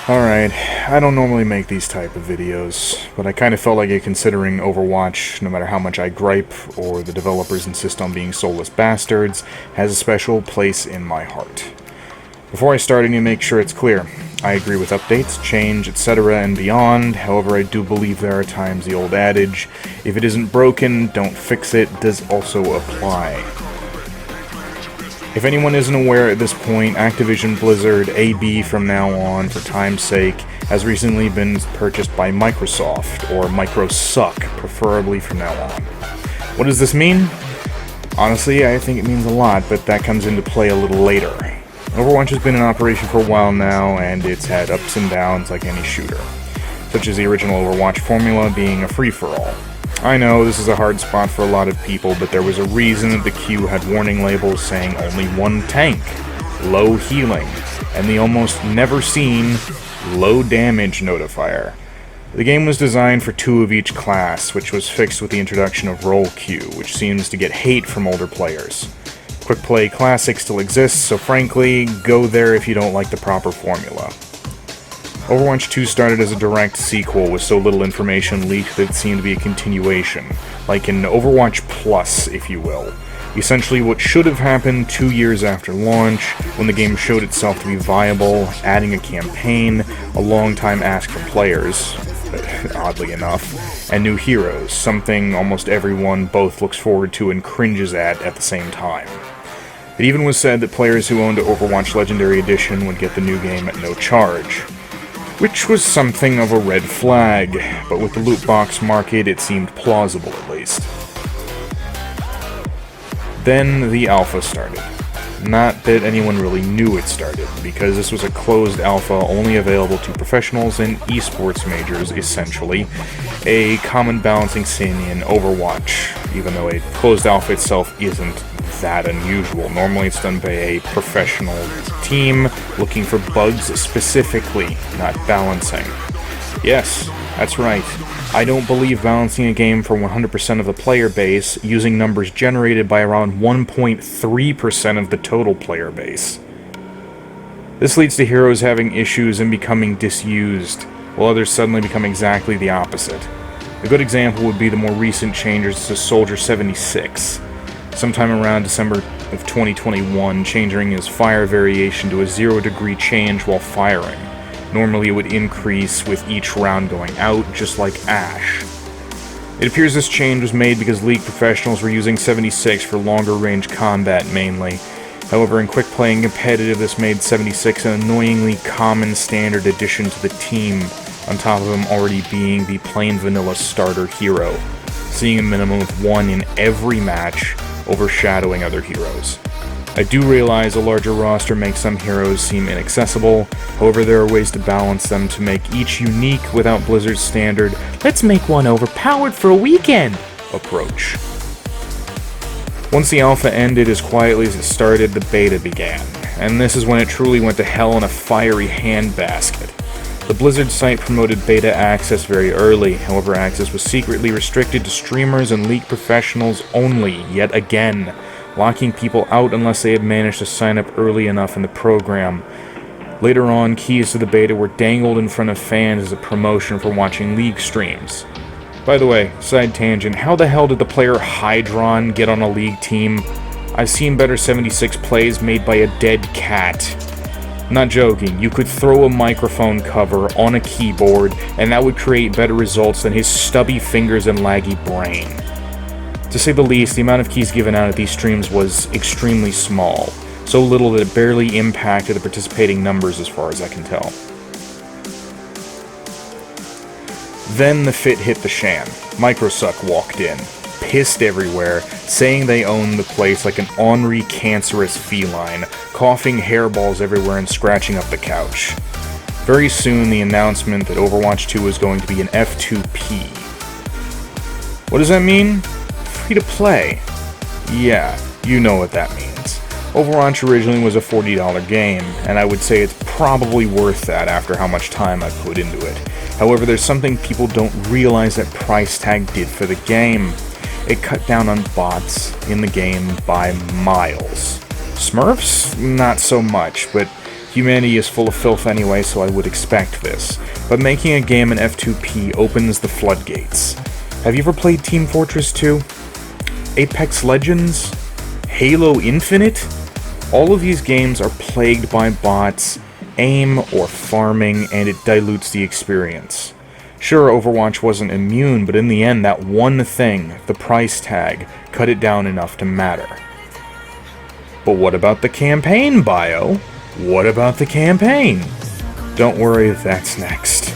Alright, I don't normally make these type of videos, but I kind of felt like it considering Overwatch, no matter how much I gripe or the developers insist on being soulless bastards, has a special place in my heart. Before I start, I need to make sure it's clear. I agree with updates, change, etc. and beyond, however I do believe there are times the old adage, if it isn't broken, don't fix it, does also apply. If anyone isn't aware at this point, Activision Blizzard, AB from now on, for time's sake, has recently been purchased by Microsoft, or Microsuck, preferably from now on. What does this mean? Honestly, I think it means a lot, but that comes into play a little later. Overwatch has been in operation for a while now, and it's had ups and downs like any shooter, such as the original Overwatch formula being a free-for-all. I know this is a hard spot for a lot of people, but there was a reason that the queue had warning labels saying only one tank, low healing, and the almost never seen low damage notifier. The game was designed for 2 of each class, which was fixed with the introduction of role queue, which seems to get hate from older players. Quick Play Classic still exists, so frankly, go there if you don't like the proper formula. Overwatch 2 started as a direct sequel with so little information leaked that it seemed to be a continuation, like an Overwatch Plus, if you will. Essentially what should have happened 2 years after launch, when the game showed itself to be viable, adding a campaign, a long-time ask from players, oddly enough, and new heroes, something almost everyone both looks forward to and cringes at the same time. It even was said that players who owned Overwatch Legendary Edition would get the new game at no charge, which was something of a red flag, but with the loot box market it seemed plausible at least. Then the alpha started. Not that anyone really knew it started, because this was a closed alpha only available to professionals and esports majors, essentially, a common balancing sin in Overwatch, even though a closed alpha itself isn't that unusual. Normally it's done by a professional team looking for bugs specifically, not balancing. Yes, that's right. I don't believe balancing a game for 100% of the player base using numbers generated by around 1.3% of the total player base. This leads to heroes having issues and becoming disused, while others suddenly become exactly the opposite. A good example would be the more recent changes to Soldier 76. Sometime around December of 2021, changing his fire variation to a 0-degree change while firing. Normally it would increase with each round going out, just like Ash. It appears this change was made because League professionals were using 76 for longer range combat mainly. However, in quick play and competitive, this made 76 an annoyingly common standard addition to the team, on top of him already being the plain vanilla starter hero, seeing a minimum of 1 in every match, overshadowing other heroes. I do realize a larger roster makes some heroes seem inaccessible, however there are ways to balance them to make each unique without Blizzard's standard, let's make one overpowered for a weekend approach. Once the alpha ended as quietly as it started, the beta began, and this is when it truly went to hell in a fiery handbasket. The Blizzard site promoted beta access very early, however access was secretly restricted to streamers and League professionals only, yet again, locking people out unless they had managed to sign up early enough in the program. Later on, keys to the beta were dangled in front of fans as a promotion for watching League streams. By the way, side tangent, how the hell did the player Hydron get on a League team? I've seen better 76 plays made by a dead cat. Not joking, you could throw a microphone cover on a keyboard and that would create better results than his stubby fingers and laggy brain. To say the least, the amount of keys given out at these streams was extremely small, so little that it barely impacted the participating numbers as far as I can tell. Then the fit hit the fan. Microsuck walked in, pissed everywhere, saying they own the place like an ornery, cancerous feline, coughing hairballs everywhere and scratching up the couch. Very soon, the announcement that Overwatch 2 was going to be an F2P. What does that mean? Free to play. Yeah, you know what that means. Overwatch originally was a $40 game, and I would say it's probably worth that after how much time I've put into it. However, there's something people don't realize that price tag did for the game. It cut down on bots in the game by miles. Smurfs? Not so much, but Humanity is full of filth anyway, so I would expect this. But making a game in F2P opens the floodgates. Have you ever played Team Fortress 2? Apex Legends? Halo Infinite? All of these games are plagued by bots, aim, or farming, and it dilutes the experience. Sure, Overwatch wasn't immune, but in the end, that one thing, the price tag, cut it down enough to matter. But what about the campaign, Bio? What about the campaign? Don't worry, that's next.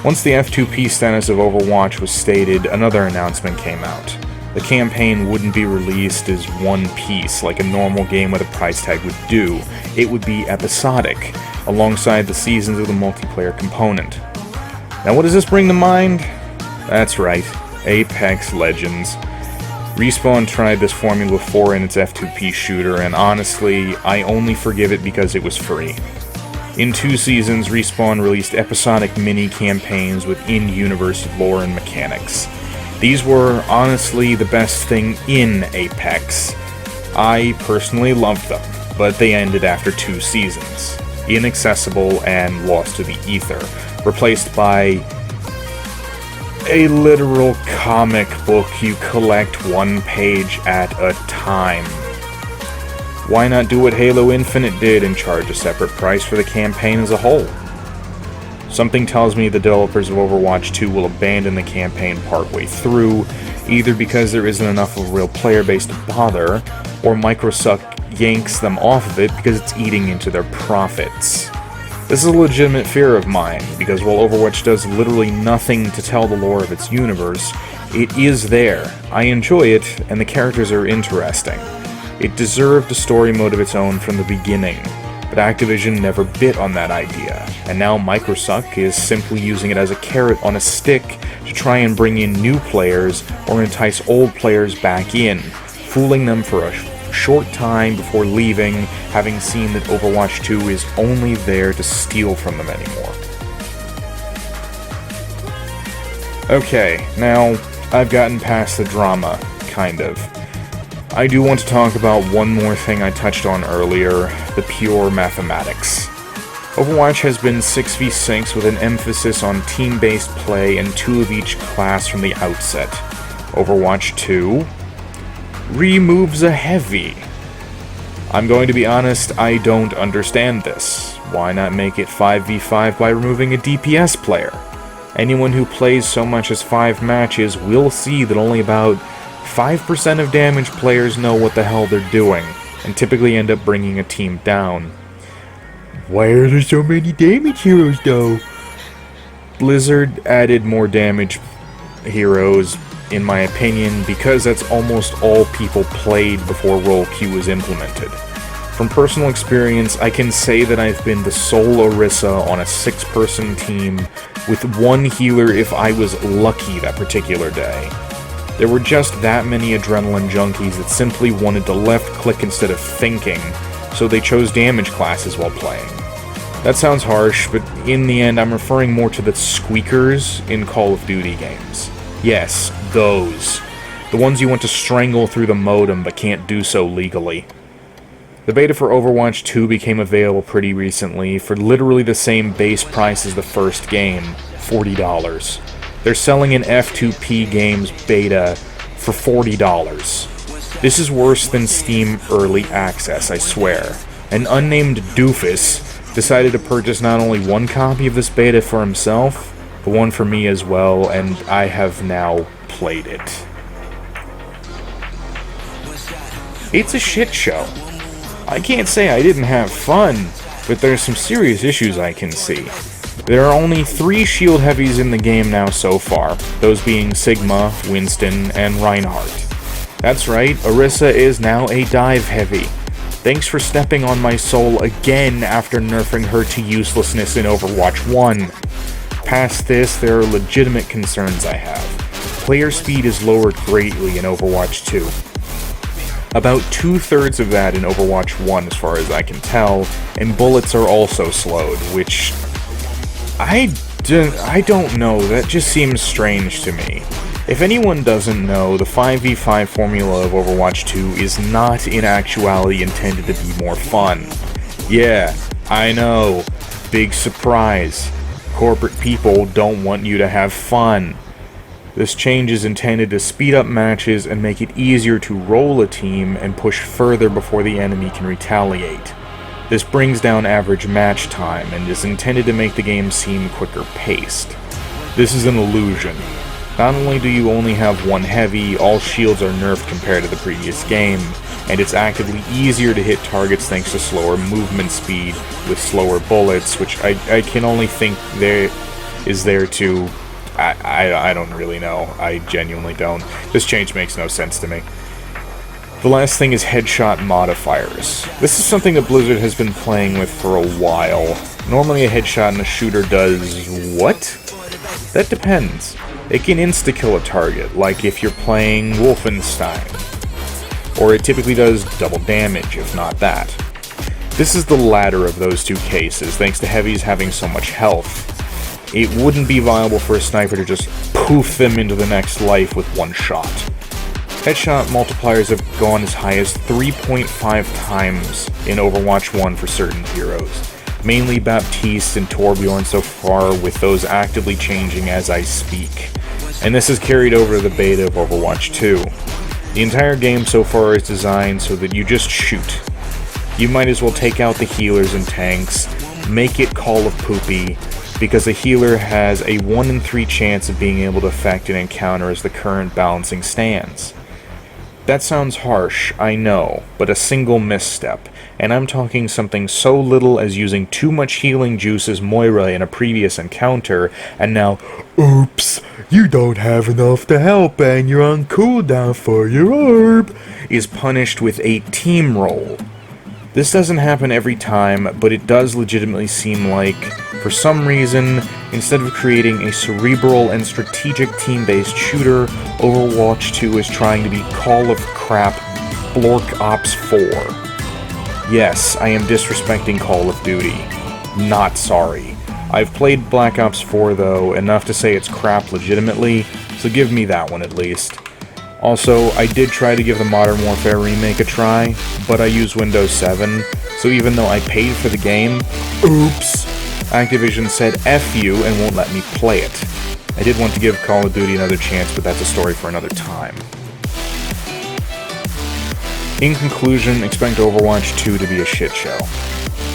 Once the F2P status of Overwatch was stated, another announcement came out. The campaign wouldn't be released as one piece like a normal game with a price tag would do. It would be episodic, alongside the seasons of the multiplayer component. Now what does this bring to mind? That's right, Apex Legends. Respawn tried this formula before in its F2P shooter, and honestly, I only forgive it because it was free. In 2 seasons, Respawn released episodic mini-campaigns with in-universe lore and mechanics. These were, honestly, the best thing in Apex. I personally loved them, but they ended after 2 seasons. Inaccessible and lost to the ether, replaced by a literal comic book you collect one page at a time. Why not do what Halo Infinite did and charge a separate price for the campaign as a whole? Something tells me the developers of Overwatch 2 will abandon the campaign partway through, either because there isn't enough of a real player base to bother, or Microsoft yanks them off of it because it's eating into their profits. This is a legitimate fear of mine, because while Overwatch does literally nothing to tell the lore of its universe, it is there. I enjoy it, and the characters are interesting. It deserved a story mode of its own from the beginning, but Activision never bit on that idea, and now Microsoft is simply using it as a carrot on a stick to try and bring in new players or entice old players back in, fooling them for a short time before leaving, having seen that Overwatch 2 is only there to steal from them anymore. Okay, now I've gotten past the drama, kind of. I do want to talk about one more thing I touched on earlier, the pure mathematics. Overwatch has been 6v6 with an emphasis on team-based play and 2 of each class from the outset. Overwatch 2 removes a heavy. I'm going to be honest, I don't understand this. Why not make it 5v5 by removing a DPS player? Anyone who plays so much as 5 matches will see that only about 5% of damage players know what the hell they're doing, and typically end up bringing a team down. Why are there so many damage heroes though? Blizzard added more damage heroes, in my opinion, because that's almost all people played before role queue was implemented. From personal experience, I can say that I've been the sole Orisa on a 6-person team, with 1 healer if I was lucky that particular day. There were just that many adrenaline junkies that simply wanted to left-click instead of thinking, so they chose damage classes while playing. That sounds harsh, but in the end I'm referring more to the squeakers in Call of Duty games. Yes, those. The ones you want to strangle through the modem but can't do so legally. The beta for Overwatch 2 became available pretty recently for literally the same base price as the first game, $40. They're selling an F2P Games beta for $40. This is worse than Steam Early Access, I swear. An unnamed doofus decided to purchase not only 1 copy of this beta for himself, but 1 for me as well, and I have now played it. It's a shit show. I can't say I didn't have fun, but there's some serious issues I can see. There are only 3 shield heavies in the game now so far, those being Sigma, Winston, and Reinhardt. That's right, Orisa is now a dive heavy. Thanks for stepping on my soul again after nerfing her to uselessness in Overwatch 1. Past this, there are legitimate concerns I have. Player speed is lowered greatly in Overwatch 2. About 2/3 of that in Overwatch 1 as far as I can tell, and bullets are also slowed, which I don't know, that just seems strange to me. If anyone doesn't know, the 5v5 formula of Overwatch 2 is not in actuality intended to be more fun. Yeah, I know. Big surprise. Corporate people don't want you to have fun. This change is intended to speed up matches and make it easier to roll a team and push further before the enemy can retaliate. This brings down average match time and is intended to make the game seem quicker paced. This is an illusion. Not only do you only have one heavy, all shields are nerfed compared to the previous game, and it's actively easier to hit targets thanks to slower movement speed with slower bullets, which I can only think there is there to... I don't really know. I genuinely don't. This change makes no sense to me. The last thing is headshot modifiers. This is something that Blizzard has been playing with for a while. Normally a headshot in a shooter does... what? That depends. It can insta-kill a target, like if you're playing Wolfenstein. Or it typically does double damage, if not that. This is the latter of those two cases, thanks to heavies having so much health. It wouldn't be viable for a sniper to just poof them into the next life with one shot. Headshot multipliers have gone as high as 3.5 times in Overwatch 1 for certain heroes. Mainly Baptiste and Torbjorn so far, with those actively changing as I speak. And this is carried over to the beta of Overwatch 2. The entire game so far is designed so that you just shoot. You might as well take out the healers and tanks, make it Call of Poopy, because a healer has a 1 in 3 chance of being able to affect an encounter as the current balancing stands. That sounds harsh, I know, but a single misstep, and I'm talking something so little as using too much healing juice as Moira in a previous encounter, and now, oops, you don't have enough to help and you're on cooldown for your orb, is punished with a team roll. This doesn't happen every time, but it does legitimately seem like, for some reason, instead of creating a cerebral and strategic team-based shooter, Overwatch 2 is trying to be Call of Crap Blork Ops 4. Yes, I am disrespecting Call of Duty. Not sorry. I've played Black Ops 4 though, enough to say it's crap legitimately, so give me that one at least. Also, I did try to give the Modern Warfare remake a try, but I use Windows 7, so even though I paid for the game, oops, Activision said F you and won't let me play it. I did want to give Call of Duty another chance, but that's a story for another time. In conclusion, expect Overwatch 2 to be a shit show.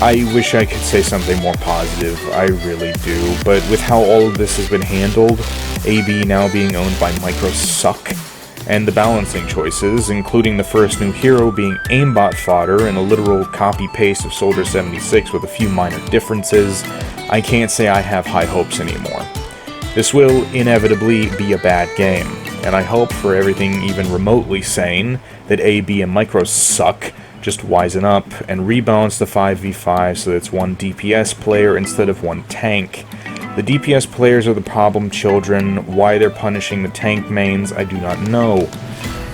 I wish I could say something more positive, I really do, but with how all of this has been handled, AB now being owned by Microsuck, and the balancing choices, including the first new hero being aimbot fodder and a literal copy-paste of Soldier 76 with a few minor differences, I can't say I have high hopes anymore. This will inevitably be a bad game, and I hope for everything even remotely sane that AB and Microsuck just wisen up and rebalance the 5v5 so that it's one DPS player instead of one tank. The DPS players are the problem children. Why they're punishing the tank mains, I do not know.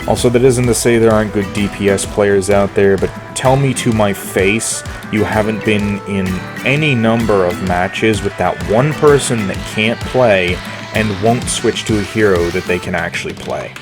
Also, that isn't to say there aren't good DPS players out there, but tell me to my face you haven't been in any number of matches with that one person that can't play and won't switch to a hero that they can actually play.